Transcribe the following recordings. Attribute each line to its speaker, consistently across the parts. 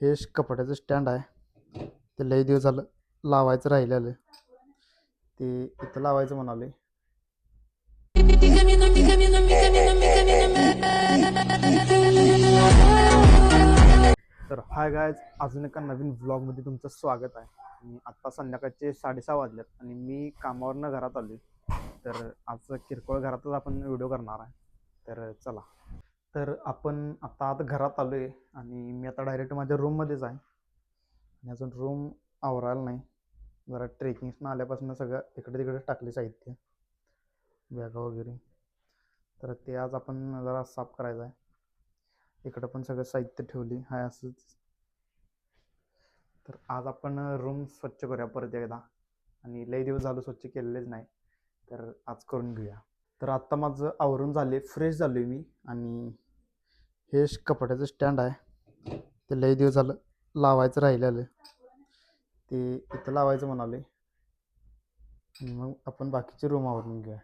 Speaker 1: हे कपड्याचं स्टँड आहे. ते लई दिवस झालं लावायचं राहिलेलं. ते इथं लावायचं म्हणाले. तर हाय गायज, अजून एका नवीन व्लॉगमध्ये तुमचं स्वागत आहे. आणि आत्ता संध्याकाळचे 6:30 वाजलेत आणि मी कामावरनं घरात आलो. तर आज किरकोळ घरातच आपण व्हिडिओ करणार आहे. तर चला. तर आपण आता घरात आलो आहे आणि मी आता डायरेक्ट माझ्या रूममध्येच आहे. आणि अजून रूम आवरायला नाही. जरा ट्रेकिंगनं आल्यापासून सगळं इकडे तिकडे टाकले साहित्य, बॅगा वगैरे. तर ते आज आपण जरा साफ करायचं आहे. इकडं पण सगळं साहित्य ठेवली आहे असंच. तर आज आपण रूम स्वच्छ करूया परत एकदा. आणि लई दिवस झालं स्वच्छ केलेलेच नाही, तर आज करून घेऊया. तर आत्ता माझं आवरून झाले, फ्रेश झालो आहे मी. आणि हे कपड्याचं स्टँड आहे. ते लई दिवस झालं लावायचं राहिलेलं. ते इथं लावायचं म्हणाले. मग आपण बाकीचे रूम आवरून घेऊया.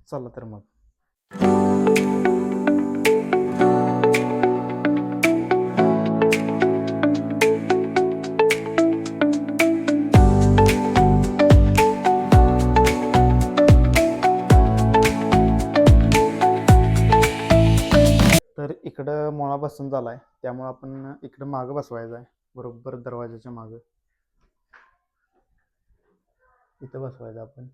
Speaker 1: चला तर मग. तर इकडं मोळा बसून झालाय, त्यामुळे आपण इकडं मागं बसवायचं आहे. बरोबर दरवाजाच्या मागं इथं बसवायचं आपण.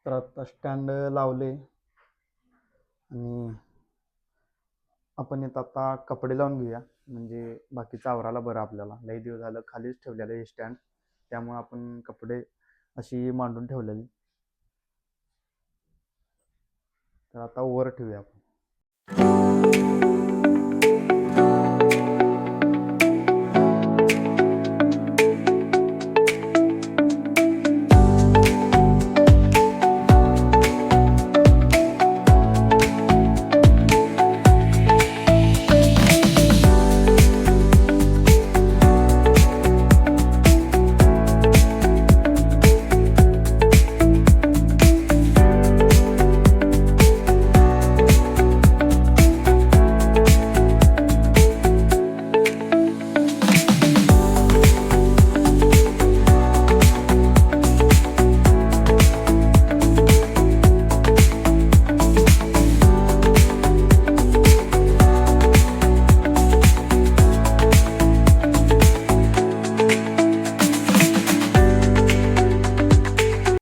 Speaker 1: तर आता स्टँड लावले आणि आपण इथं आता कपडे लावून घेऊया, म्हणजे बाकीचं आवरायला बरं. आपल्याला लई दिवस झालं खालीच ठेवलेलं हे स्टँड, त्यामुळे आपण कपडे अशी मांडून ठेवलेली. तर आता वर ठेवूया आपण.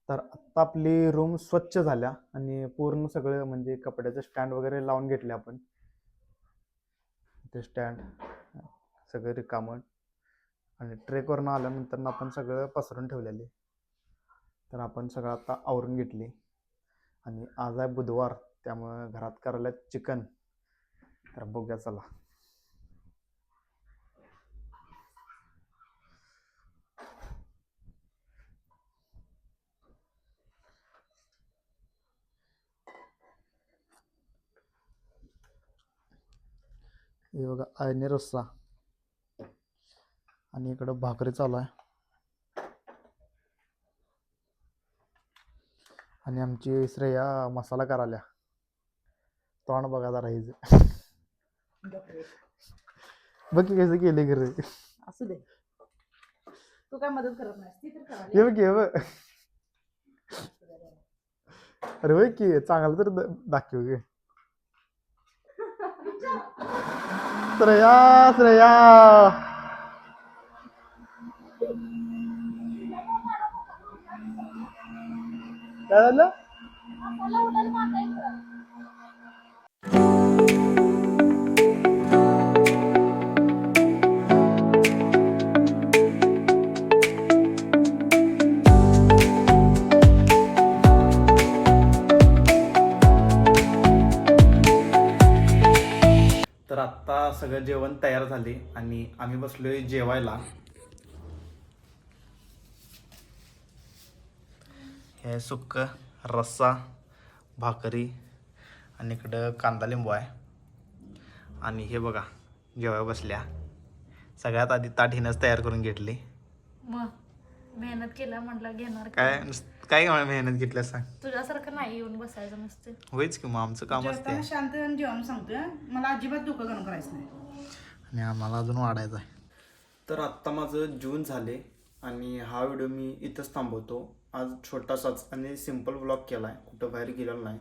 Speaker 1: तर आत्ता आपली रूम स्वच्छ झाल्या आणि पूर्ण सगळं म्हणजे कपड्याचं स्टँड वगैरे लावून घेतले आपण. ते स्टँड सगळं रिकामं आणि ट्रेकवरून आल्यानंतर आपण सगळं पसरून ठेवलेले. तर आपण सगळं आता आवरून घेतले. आणि आज आहे बुधवार, त्यामुळं घरात करायला चिकन. तर बघूया चला. हे बघा, आयने रस्सा आणि इकडं भाकरी चालू आहे. आणि आमची श्रेया मसाला करायला. तोंड बघा जरा हिज. बघ की कसं केले घरी.
Speaker 2: असू दे, तू काय मदत करत नाही ती तर करावी.
Speaker 1: ये बघ ये बघ. अरे होय की चांगलं तर दाखव गे. श्रेया श्रेया काय झालं तर आत्ता सगळं जेवण तयार झाले आणि आम्ही बसलोय जेवायला. हे सुक्क रस्सा भाकरी आणि इकडं कांदा लिंबू आहे. आणि हे बघा जेवाय बसल्या. सगळ्यात आधी ताट हिनंच तयार करून घेतली.
Speaker 2: मग मेहनत केला म्हटलं घेणार
Speaker 1: काय मेहनत घेतल्या सांग.
Speaker 2: तुझ्यासारखं नाही येऊन बसायचं नसते.
Speaker 1: होईच की मग आमचं काम असते
Speaker 2: जेवताना शांत जेवण सांगतोय मला अजिबात डोकं गरम करायचं नाही.
Speaker 1: आणि आम्हाला अजून वाढायचं आहे. तर आत्ता माझं जून झाले आणि हा व्हिडिओ मी इथंच थांबवतो. आज छोटासाच आणि सिम्पल व्लॉग केला आहे, कुठं बाहेर गेलेलो नाही.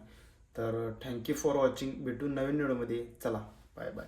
Speaker 1: तर थँक्यू फॉर वॉचिंग. भेटू नवीन व्हिडिओमध्ये. चला बाय बाय.